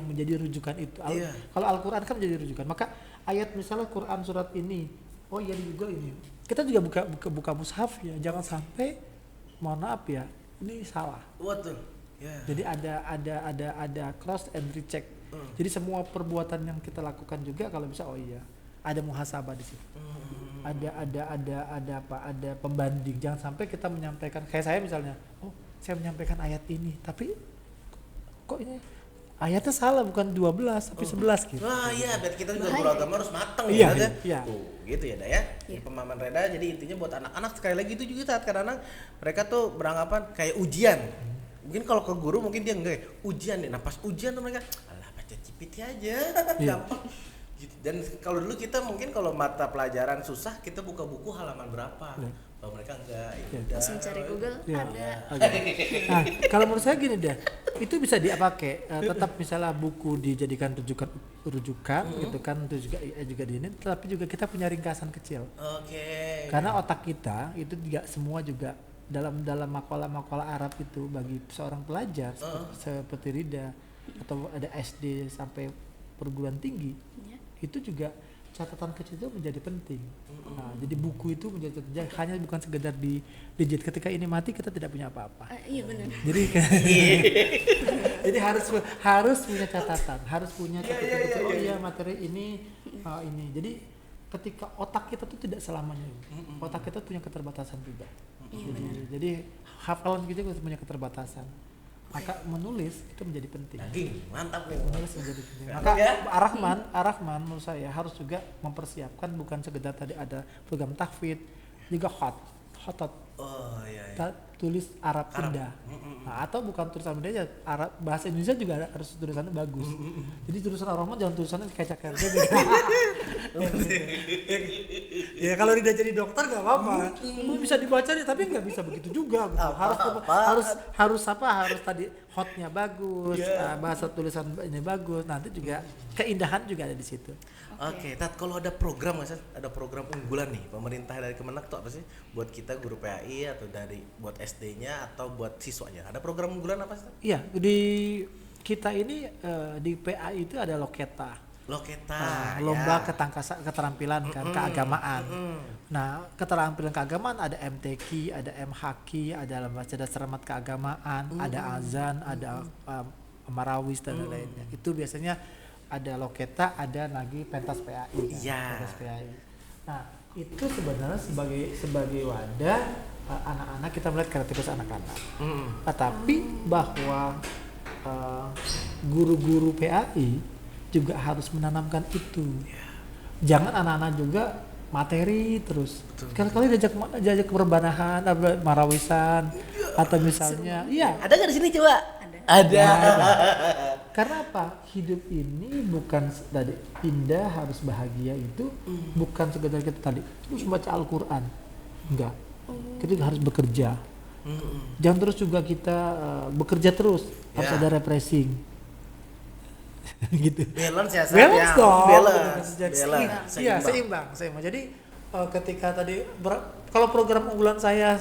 menjadi rujukan itu. Iya. Kalau Al-Qur'an kan menjadi rujukan, maka ayat misalnya Quran surat ini, oh iya di Google ini. Kita juga buka mushaf ya, jangan sampai mohon maaf ya, ini salah. Betul. Ya. Jadi ada cross and recheck. Jadi semua perbuatan yang kita lakukan juga kalau bisa oh iya ada muhasabah di situ. Ada pembanding. Jangan sampai kita menyampaikan kayak saya misalnya, oh saya menyampaikan ayat ini tapi kok ini ayatnya salah bukan 12 tapi 11 gitu. Wah iya, biar kita juga guru agama harus matang Iya, ya. iya. Tuh, gitu ya, ya. Ini pemahaman Reda, jadi intinya buat anak-anak sekali lagi itu juga saat kadang-kadang mereka tuh beranggapan kayak ujian. Mungkin kalau ke guru mungkin dia enggak ujian nih. Nah pas ujian tuh mereka, alah baca GPT aja, gampang. Gitu. Dan kalau dulu kita mungkin kalau mata pelajaran susah kita buka buku halaman berapa. Kalau mereka enggak, ya udah. Langsung cari Google Iya. ada. Nah, kalau menurut saya gini deh, itu bisa dipakai. Tetap misalnya buku dijadikan rujukan, gitu kan, itu juga di ini. Tapi juga kita punya ringkasan kecil. Oke. Karena otak kita itu juga semua juga dalam makalah-makalah Arab itu bagi seorang pelajar seperti Rida atau ada SD sampai perguruan tinggi, itu juga catatan kecil itu menjadi penting. Nah, jadi buku itu menjadi hanya bukan sekedar di digit. Ketika ini mati kita tidak punya apa-apa. Iya benar. Jadi jadi harus punya catatan, harus punya catatan kecil. Oh iya materi ini ini. Jadi ketika otak kita tuh tidak selamanya. Otak kita punya keterbatasan juga. Jadi hafalan kita juga punya keterbatasan. Maka menulis itu menjadi penting. Daging, mantap nih. Menulis menjadi penting. Mantap Maka ya. Ar-Rahman menurut saya harus juga mempersiapkan bukan sekedar tadi ada program tahfidz, juga khotot. Oh iya. Tulis Arab indah. Nah, atau bukan tulisan Indonesia aja, Arab bahasa Indonesia juga harus tulisannya bagus. Jadi tulisan Ar-Rahman jangan tulisannya kecak-kecak. Ya kalau tidak jadi dokter nggak apa-apa. Bisa dibaca nih tapi nggak bisa begitu juga. Gitu. Harus tadi hotnya bagus, bahasa tulisan ini bagus. Nanti juga keindahan juga ada di situ. Oke, Tat, kalau ada program nggak sih? Ada program unggulan nih pemerintah dari Kemenak tuh apa sih? Buat kita guru PAI atau dari buat SD-nya atau buat siswanya? Ada program unggulan apa sih? Tat? Iya, di kita ini di PAI itu ada Loketa. Loketa. Lomba keterampilan kan keagamaan. Nah, keterampilan keagamaan ada MTQ, ada MHQ, ada lomba cerdas cermat keagamaan, ada azan, ada marawis dan lainnya. Itu biasanya ada Loketa, ada lagi pentas PAI kan. Iya. Pentas PAI. Nah, itu sebenarnya sebagai wadah anak-anak kita melihat kreativitas anak-anak. Tetapi bahwa guru-guru PAI juga harus menanamkan itu. Jangan anak-anak juga materi terus. Sekali-kali diajak perbanahan, marawisan atau misalnya, iya. Ada nggak di sini coba? Ada. Karena apa? Hidup ini bukan tadi indah harus bahagia itu bukan sekedar kita tadi terus baca Al-Quran, enggak. Kita juga harus bekerja. Jangan terus juga kita bekerja terus, harus ada refreshing. Gitu. Balance ya, Balance dong. Balance. Iya, seimbang. Jadi ketika tadi Kalau program unggulan saya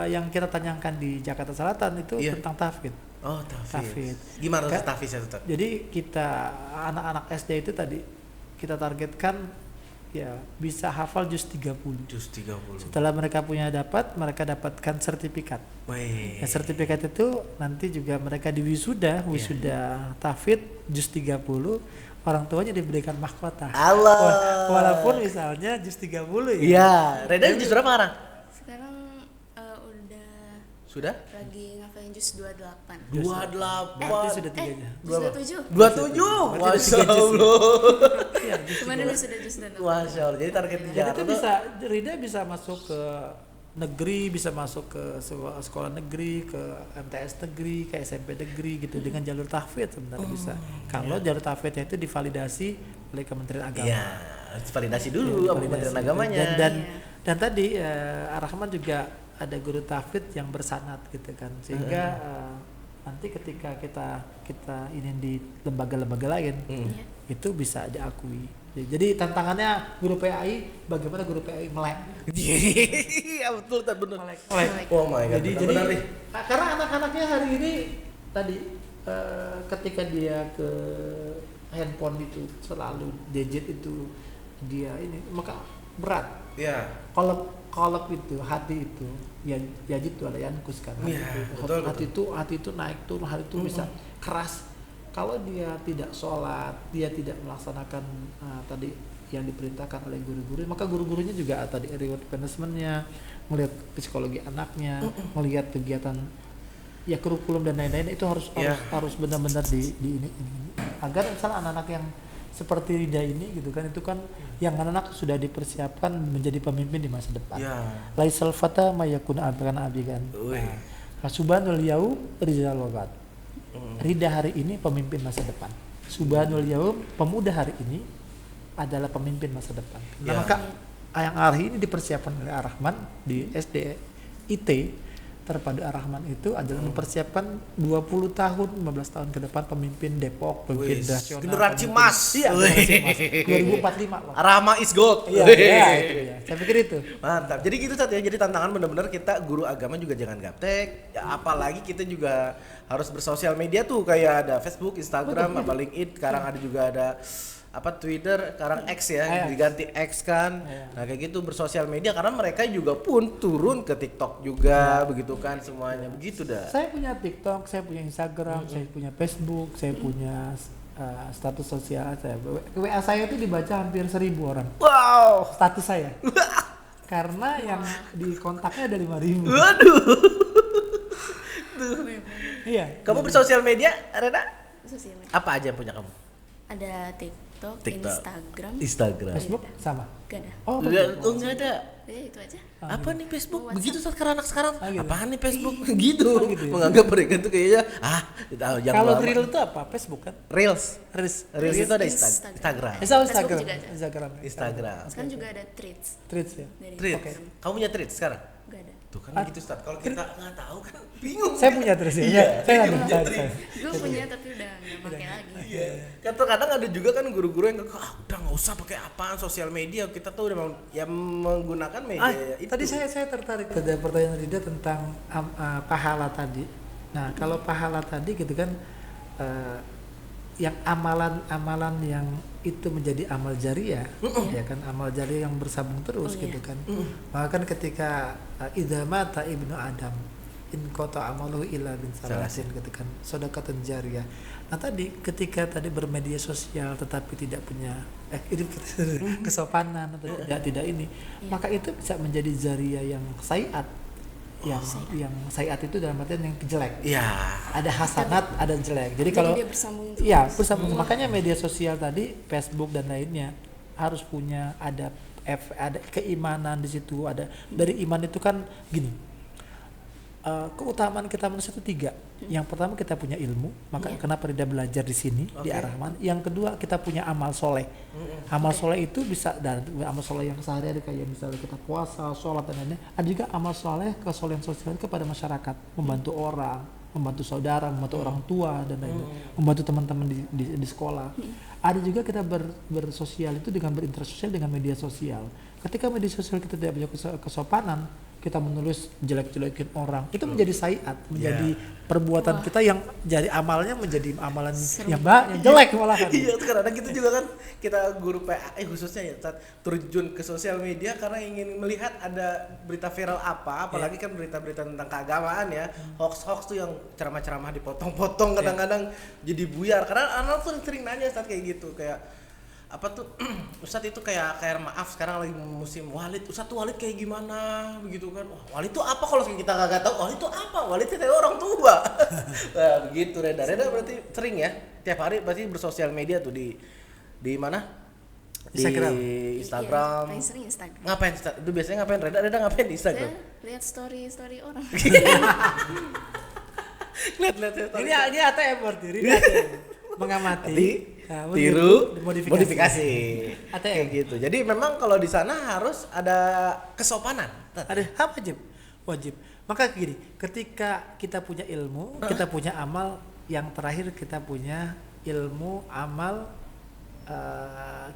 yang kita tanyakan di Jakarta Selatan itu tentang tahfidz. Oh, tahfidz. Tahfidz. Gimana tuh tahfidz itu? Jadi kita anak-anak SD itu tadi kita targetkan ya bisa hafal juz 30. Juz 30. Setelah mereka mereka dapatkan sertifikat. Wih. Ya, sertifikat itu nanti juga mereka wisuda tahfidz juz 30, orang tuanya diberikan mahkota. Allah. Walaupun misalnya juz 30 ya. Iya, Reda juz berapa sekarang? Sekarang udah Sudah? lagi ngafalin juz 28. 28. Berarti sudah 3-nya. Juz 27. 27. Berarti Masya udah 3 juz ya? Allah. Iya, juz Kemarin udah sudah juz 28. Masya Allah. Jadi target di Jadi Jakarta itu tuh bisa Rida bisa masuk ke negeri, bisa masuk ke sekolah negeri, ke MTS negeri, ke SMP negeri gitu dengan jalur tahfidz sebenarnya bisa. Kalau jalur tahfidznya itu divalidasi oleh Kementerian Agama. Iya, harus validasi dulu sama Kementerian Agamanya. Dan tadi Ar-Rahman juga ada guru tahfidz yang bersanad gitu kan, sehingga nanti ketika kita ini di lembaga-lembaga lain itu bisa diakui. Jadi tantangannya guru PAI, bagaimana guru PAI melek. Iya betul, tak benar. Melek. Oh my god. Jadi benar nih. karena anak-anaknya hari ini tadi ketika dia ke handphone itu selalu gadget itu dia ini maka berat. Iya. Kolab itu hati itu ya itu ada yankus kan. Iya, betul. Hati itu naik turun, hati itu bisa keras. Kalau dia tidak sholat, dia tidak melaksanakan tadi yang diperintahkan oleh guru-guru, maka guru-gurunya juga tadi reward punishment-nya, melihat psikologi anaknya, melihat kegiatan ya kurikulum dan lain-lain itu harus benar-benar di ini agar misalnya anak-anak yang seperti Rida ini gitu kan, itu kan yang anak-anak sudah dipersiapkan menjadi pemimpin di masa depan. Laisal fata mayakun abikan. Subhanul yaum rizal wabat. Rida hari ini pemimpin masa depan. Subhanul yaum, pemuda hari ini adalah pemimpin masa depan. Nah, maka yang hari ini dipersiapkan oleh Ar-Rahman di SD IT Terpadu Ar-Rahman itu adalah mempersiapkan 20 tahun, 15 tahun ke depan pemimpin Depok, pemimpin nasional. Generasi emas. Iya, generasi emas. 2045 loh. Rahma is gold. Iya, itu ya. Saya pikir itu. Mantap. Jadi gitu Sat ya. Jadi tantangan benar-benar kita guru agama juga jangan gaptek. Ya, apalagi kita juga harus bersosial media tuh kayak ada Facebook, Instagram, apa LinkedIn. Sekarang ada juga ada Twitter, sekarang X ya, diganti X kan. Nah kayak gitu bersosial media karena mereka juga pun turun ke TikTok juga begitu kan semuanya begitu dah. Saya punya TikTok, saya punya Instagram, saya punya Facebook, saya punya status sosial saya. WA saya itu dibaca hampir 1.000 orang. Wow. Status saya. Karena yang di kontaknya ada 5.000. Waduh. Iya. Kamu bersosial media, Rena? Sosial media. Apa aja yang punya kamu? Ada TikTok, Instagram. Facebook sama. Gak ada. Oh, Enggak ada. Ya itu aja. Apa nih Facebook? Begitu saat anak sekarang. gitu. Apaan nih Facebook? gitu. gitu ya. Menganggap mereka tuh kayaknya yang kalau lama. Reel itu apa? Facebook kan? Reels. Reels. Reels itu ada Instagram. Instagram. Instagram. Facebook juga ada. Instagram. Sekarang juga ada Threads Tweets ya. dari Threads. Instagram. Kamu punya Threads sekarang? Gak ada. Tuh kan gitu Ustaz. Kalau kita nggak tahu kan bingung. Saya punya Tweets ya. Iya, Saya dia ada. punya Saya. Gue punya tapi udah gak pakai lagi. Iya. Kan terkadang ada juga kan guru-guru yang udah nggak usah pakai apaan sosial media. Kita tuh udah menggunakan media itu. Tadi saya tertarik pada pertanyaan Rida tentang pahala tadi. Nah, kalau pahala tadi gitu kan yang amalan-amalan yang itu menjadi amal jariah, ya kan, amal jariah yang bersambung terus gitu kan. Maka kan ketika idza mata ibnu Adam in qata amaluhu illa bin salasin gitu kan, sedekatun jariyah. Nah tadi ketika tadi bermedia sosial tetapi tidak punya ini kesopanan atau tidak ini, maka itu bisa menjadi jariyah yang sayiat. Yang sayiat itu dalam artian yang jelek. Iya. Ada hasanat, ada jelek. Jadi kalau dia bersambung terus. iya, bersambung. Makanya media sosial tadi, Facebook dan lainnya harus punya ada keimanan di situ, ada dari iman itu kan gini. Keutamaan kita manusia itu 3. Yang pertama kita punya ilmu, maka kenapa tidak belajar di sini di Ar-Rahman. Yang kedua kita punya amal soleh. Amal soleh itu bisa dan amal soleh yang sehari-hari kayak misalnya kita puasa, sholat dan lainnya. Ada juga amal soleh kesolehan sosial kepada masyarakat, membantu orang, membantu saudara, membantu orang tua dan lain-lain, membantu teman-teman di sekolah. Ada juga kita bersosial itu dengan berinteraksi dengan media sosial. Ketika media sosial kita tidak punya kesopanan, kita menulis jelek-jelekin orang, itu menjadi sayiat, menjadi perbuatan kita yang jadi amalnya menjadi amalan yang jelek malahan. Iya, karena gitu juga kan kita guru PAI khususnya ya saat terjun ke sosial media karena ingin melihat ada berita viral apalagi kan berita-berita tentang keagamaan ya, hoax tuh yang ceramah-ceramah dipotong-potong kadang-kadang jadi buyar. Karena anak tuh sering nanya saat kayak gitu, kayak apa tuh Ustadz itu kayak maaf sekarang lagi musim Walid, Ustadz tuh Walid kayak gimana begitu kan. Wah, Walid tuh apa kalau kita kagak tahu Walid tuh apa? Walid itu kayak orang tua. Nah, begitu Reda berarti sering ya tiap hari berarti bersosial media tuh di mana? Instagram. Di Instagram. Iya, paling sering Instagram. Ngapain itu biasanya ngapain Reda ngapain di Instagram? Saya lihat story orang. Lihat Ini ATM berarti, ini ATM. Mengamati, tiru, modifikasi. ATM kayak gitu. Jadi memang kalau di sana harus ada kesopanan. Ada wajib. Maka gini, ketika kita punya ilmu, kita punya amal, yang terakhir kita punya ilmu, amal,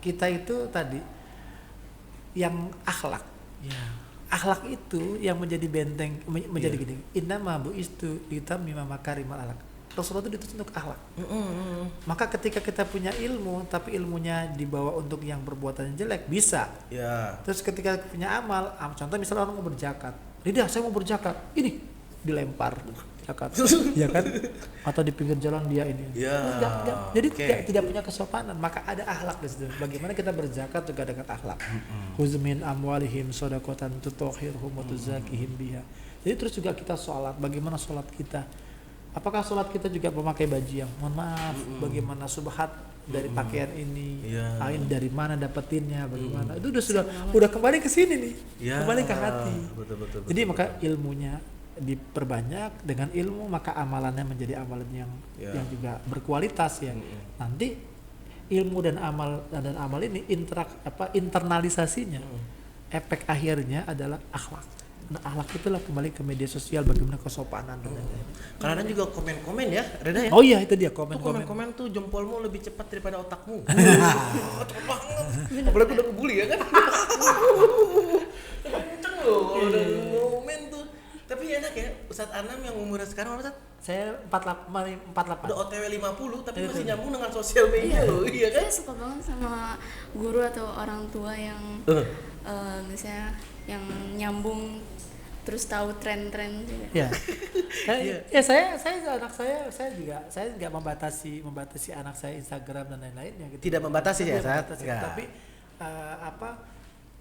kita itu tadi yang akhlak. Ya. Akhlak itu yang menjadi benteng, menjadi gini. Innama bu'istu liutammima makarimal akhlak. Rasulullah itu dituntut untuk akhlak. Maka ketika kita punya ilmu tapi ilmunya dibawa untuk yang perbuatan jelek bisa. Ya. Terus ketika punya amal, contoh misalnya orang mau berzakat, Rida saya mau berzakat, ini dilempar zakat, ya kan? Atau di pinggir jalan dia ini. Ya. Jadi tidak punya kesopanan, maka ada akhlak di situ. Bagaimana kita berzakat juga dengan akhlak. Huzmin amwalihim shadaqatan tutahhirhum wa tuzakihim biha. Jadi terus juga kita sholat, bagaimana sholat kita? Apakah sholat kita juga memakai baju yang mohon maaf, bagaimana subhat dari pakaian ini, ain dari mana dapetinnya, bagaimana itu sudah kembali ke sini nih, kembali ke hati. Betul. Jadi maka ilmunya diperbanyak, dengan ilmu maka amalannya menjadi amalan yang juga berkualitas ya. Nanti ilmu dan amal ini internalisasinya, efek akhirnya adalah akhlak. Nah, akhlak itulah kembali ke media sosial, bagaimana kesopanan dan lain-lain. Karena juga komen-komen ya, Reda ya. Oh iya, itu dia komen-komen. Komen tuh jempolmu lebih cepat daripada otakmu. Cepat banget. Apalagi udah ngebully ya kan. Kenceng loh kalau udah komen tuh. Tapi enak ya, Ustadz Anam yang umurnya sekarang apa Ustadz? Saya 48. Udah OTW 50 tapi masih nyambung dengan sosial media loh, iya kan? Saya suka banget sama guru atau orang tua yang misalnya yang nyambung terus tahu tren-tren juga. Ya. Saya anak saya juga nggak membatasi anak saya Instagram dan lain-lainnya gitu. Tidak membatasi ya, Sat? Tapi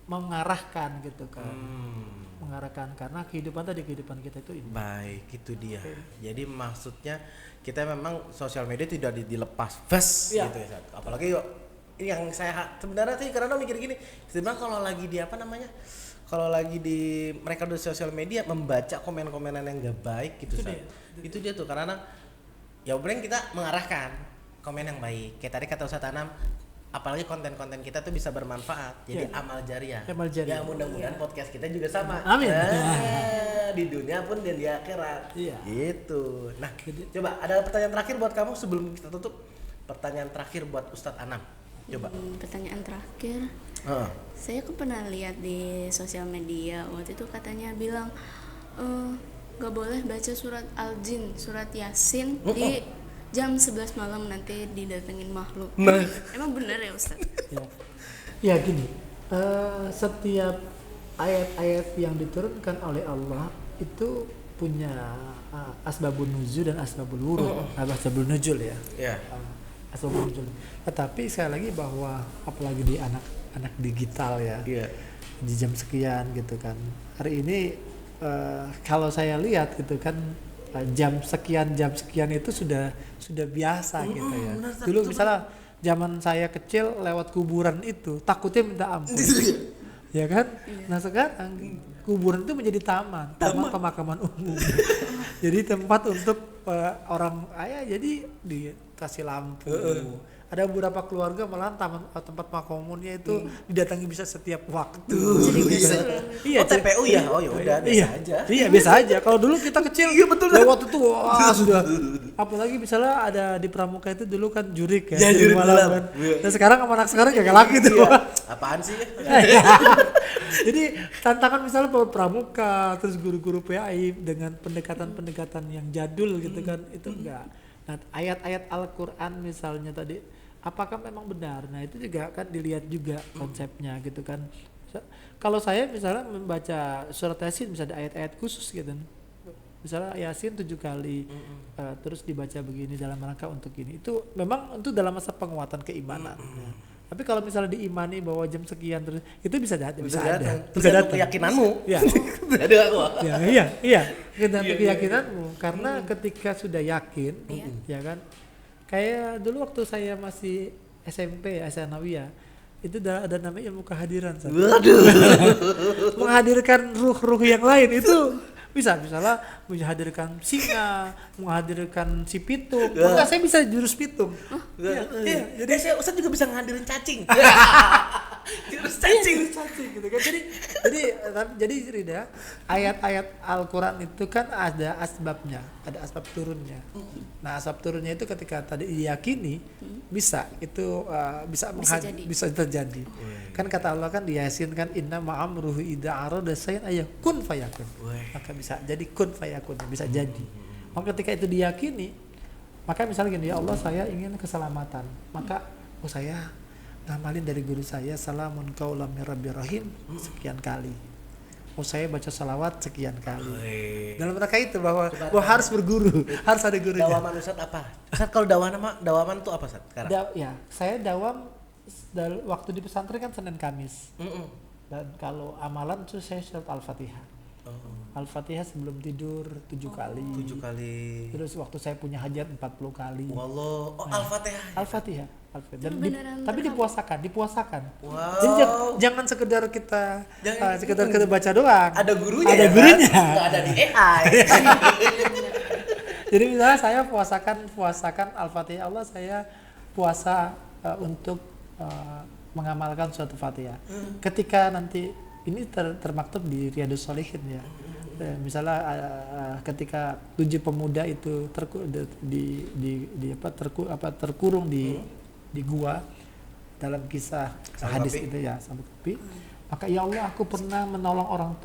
mengarahkan gitu kan. Mengarahkan karena kehidupan kita itu ini. Baik, itu dia. Jadi maksudnya kita memang sosial media tidak dilepas gitu ya, Sat. Apalagi yang saya sebenarnya sih karena mikir gini, sebenarnya kalau lagi di kalau lagi di mereka di sosial media membaca komen-komenan yang gak baik gitu itu dia tuh karena ya bener kita mengarahkan komen yang baik kayak tadi kata Ustadz Anam, apalagi konten-konten kita tuh bisa bermanfaat jadi amal jariah. Ya mudah-mudahan podcast kita juga sama. Amin. Di dunia pun dan di akhirat. Gitu. Nah, coba ada pertanyaan terakhir buat kamu sebelum kita tutup. Pertanyaan terakhir buat Ustadz Anam. Coba. Pertanyaan terakhir. Saya pernah lihat di sosial media waktu itu katanya bilang gak boleh baca surat Al-Jin, surat Yasin di jam 11 malam nanti didatengin makhluk. Emang bener ya Ustaz? Ya gini, setiap ayat-ayat yang diturunkan oleh Allah itu punya asbabun nuzul dan asbabul wurud. Asbabul nuzul ya. Asbabul nuzul. Tetapi sekali lagi bahwa apalagi di anak digital ya, di jam sekian gitu kan. Hari ini kalau saya lihat gitu kan jam sekian itu sudah biasa gitu ya. Dulu misalnya zaman saya kecil lewat kuburan itu takutnya minta ampun. Ya kan? Nah sekarang kuburan itu menjadi taman pemakaman umum. Jadi tempat untuk orang jadi kasih lampu. Ada beberapa keluarga malah tempat makmumunnya itu didatangi bisa setiap waktu. Jadi bisa. Iya, TPU ya? Oh ya udah biasa aja. Iya, biasa aja. Kalau dulu kita kecil, lewat itu wah sudah. Apalagi misalnya ada di Pramuka itu dulu kan jurik ya. Ya, jurik malam malam. kan. Dan sekarang sama anak sekarang gak laki tuh. Iya. Apaan sih? Jadi tantangan misalnya Pramuka, terus guru-guru PAI dengan pendekatan-pendekatan yang jadul gitu kan, itu enggak. Nah, ayat-ayat Al-Quran misalnya tadi, apakah memang benar? Nah, itu juga kan dilihat juga konsepnya gitu kan. Kalau saya misalnya membaca surat Yasin, misalnya ada ayat-ayat khusus gitu. Misalnya Yasin 7 kali, terus dibaca begini dalam rangka untuk ini. Itu memang untuk dalam masa penguatan keimanan. Tapi kalau misalnya diimani bahwa jam sekian terus, itu bisa datang. Bisa datang. Keyakinanmu. Ya. Ada aku. Iya. Keyakinanmu. Karena ketika sudah yakin, ya kan. Kayak dulu waktu saya masih SMP, Sanawiyah, itu ada namanya ilmu kehadiran. Waduh. Menghadirkan ruh-ruh yang lain itu bisa, misalnya menghadirkan singa, menghadirkan si pitung. Maka saya bisa jurus pitung. Iya. Jadi saya Ustaz juga bisa ngadirin cacing. Jurus Cacing cacing. gitu kan. Jadi Rida, ayat-ayat Al-Quran itu kan ada asbabnya, ada asbab turunnya. Nah, asbab turunnya itu ketika tadi diyakini bisa itu bisa terjadi. Kan kata Allah kan di Yasin kan inna ma'amruhu idza arada shay'an ayakun fayakun. Maka bisa jadi kun fayakun, bisa jadi. Maka ketika itu diyakini, maka misalnya gini, ya Allah saya ingin keselamatan. Maka saya ngamalin dari guru saya salamun qaulam mir rabbir rahim sekian kali. Saya baca salawat sekian kali. Dalam rangka itu bahwa harus berguru, harus ada gurunya. Dawaman Ustaz apa? Ustaz kalau dawaman tuh apa Ustaz sekarang? Saya dawam waktu di pesantren kan Senin Kamis. Dan kalau amalan itu saya surat Al-Fatihah. Al-Fatihah sebelum tidur 7 kali. 7 kali. Terus waktu saya punya hajat 40 kali. Wallah. Al-Fatihah. Al-Fatihah. Dan tapi dipuasakan. Wow. Jadi jangan sekedar kita baca doang. Ada gurunya. Ada gurunya. Nggak ada di AI. Jadi misalnya saya puasakan Al-Fatihah, Allah saya puasa untuk mengamalkan suatu Fatihah. Ketika nanti ini termaktub di Riyadhus Shalihin ya. Misalnya ketika 7 pemuda itu terkurung di gua dalam kisah hadis itu ya Sabuk Api, maka ya Allah aku pernah menolong orang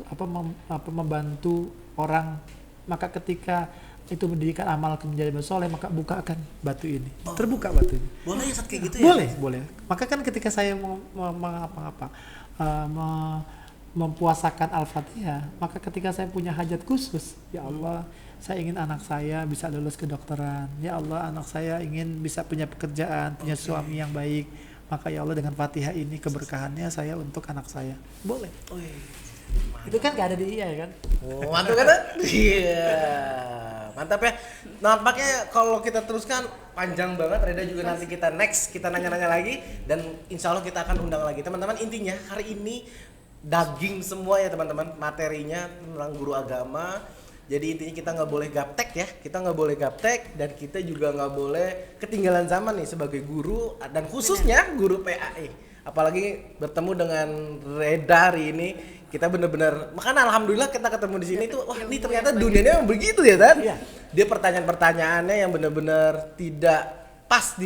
membantu orang, maka ketika itu mendirikan amal menjadi soleh maka bukakan batu ini, terbuka batu ini. Boleh ya kayak gitu ya? Boleh. Maka kan ketika saya mempuasakan Al-Fatihah, maka ketika saya punya hajat khusus, ya Allah saya ingin anak saya bisa lulus kedokteran, ya Allah anak saya ingin bisa punya pekerjaan, punya suami yang baik, maka ya Allah dengan Fatihah ini keberkahannya saya untuk anak saya. Boleh. Itu kan gak ada di IA kan? Oh, mantap kan? Iya. Mantap ya. Nampaknya kalau kita teruskan panjang banget, Reda juga nanti kita nanya-nanya lagi dan insya Allah kita akan undang lagi. Teman-teman, intinya hari ini daging semua ya teman-teman, materinya tentang guru agama. Jadi intinya kita nggak boleh gaptek, dan kita juga nggak boleh ketinggalan zaman nih sebagai guru dan khususnya guru PAI. Apalagi bertemu dengan Reda hari ini, kita bener-bener, makanya alhamdulillah kita ketemu di sini tuh, wah ini ternyata dunianya memang begitu ya kan? Iya. Dia pertanyaan-pertanyaannya yang bener-bener tidak pas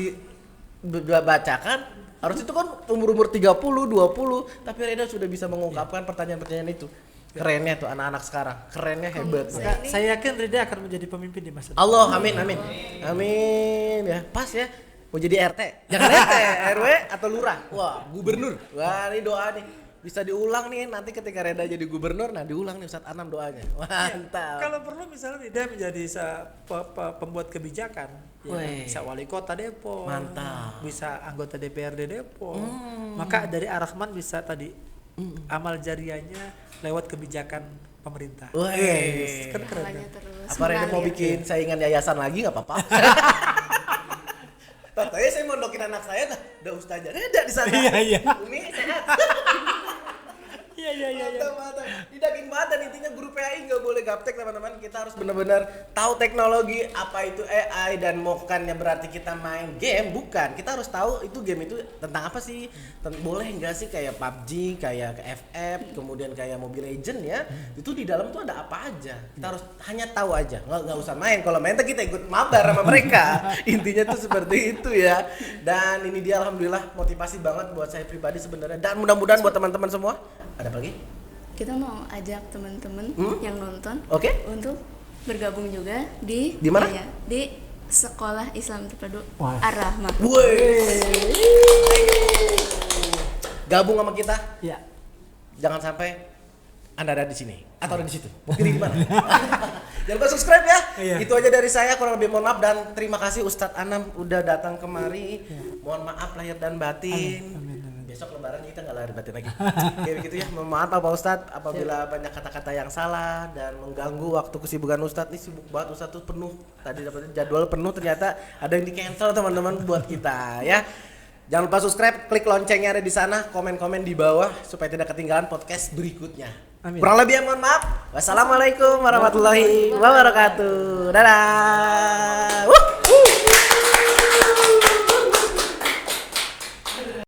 dibacakan. Harus itu kan umur 30, 20, tapi Reda sudah bisa mengungkapkan pertanyaan-pertanyaan itu. Kerennya tuh anak-anak sekarang, kerennya hebat. Maka saya yakin Reda akan menjadi pemimpin di masa depan. Allah, amin ya. Pas ya, mau jadi RT, jangan RT, RW atau lurah. Wah, gubernur. Wah, ini doa nih. Bisa diulang nih nanti ketika Reda jadi gubernur, nah diulang nih Ustaz Anam doanya. Mantap. Kalau perlu misalnya Reda menjadi pembuat kebijakan, bisa wali kota Depok, mantap. Bisa anggota DPRD Depok. Maka dari Ar-Rahman bisa tadi amal jariahnya lewat kebijakan pemerintah. Kan keren. Apa Reda mau bikin saingan yayasan lagi nggak apa-apa? Katanya saya mau mondokin anak saya, udah ustazah Reda di sana. Iya. Umi sehat. Iya. Mantap. Di daging banget dan intinya guru PAI nggak boleh gaptek teman-teman. Kita harus benar-benar tahu teknologi, apa itu AI, dan bukannya berarti kita main game, bukan. Kita harus tahu itu game itu tentang apa sih. Boleh nggak sih kayak PUBG, kayak FF, kemudian kayak Mobile Legend ya. Itu di dalam tuh ada apa aja. Kita harus hanya tahu aja. Nggak usah main. Kalau main tuh kita ikut mabar sama mereka. Intinya tuh seperti itu ya. Dan ini dia alhamdulillah motivasi banget buat saya pribadi sebenarnya. Dan mudah-mudahan buat teman-teman semua. Ada apa lagi? Kita mau ajak teman-teman yang nonton untuk bergabung juga di mana? Di Sekolah Islam Terpadu Wah. Ar-Rahmah. Woi. Gabung sama kita. Iya. Jangan sampai Anda ada di sini atau ada di situ. Mau pilih di mana? Jangan lupa subscribe ya. Iya. Itu aja dari saya, kurang lebih mohon maaf dan terima kasih Ustadz Anam udah datang kemari. Mohon maaf lahir dan batin. Amin. Besok lebaran kita nggak lahir batin lagi. Kayak gitu ya. Mohon maaf Pak Ustadz apabila banyak kata-kata yang salah dan mengganggu waktu kesibukan Ustadz. Nih sibuk banget Ustadz tuh penuh. Tadi dapat jadwal penuh, ternyata ada yang di cancel teman-teman buat kita ya. Jangan lupa subscribe, klik loncengnya ada di sana, komen-komen di bawah supaya tidak ketinggalan podcast berikutnya. Amin. Kurang lebih mohon maaf. Wassalamualaikum warahmatullahi wabarakatuh. Dadah.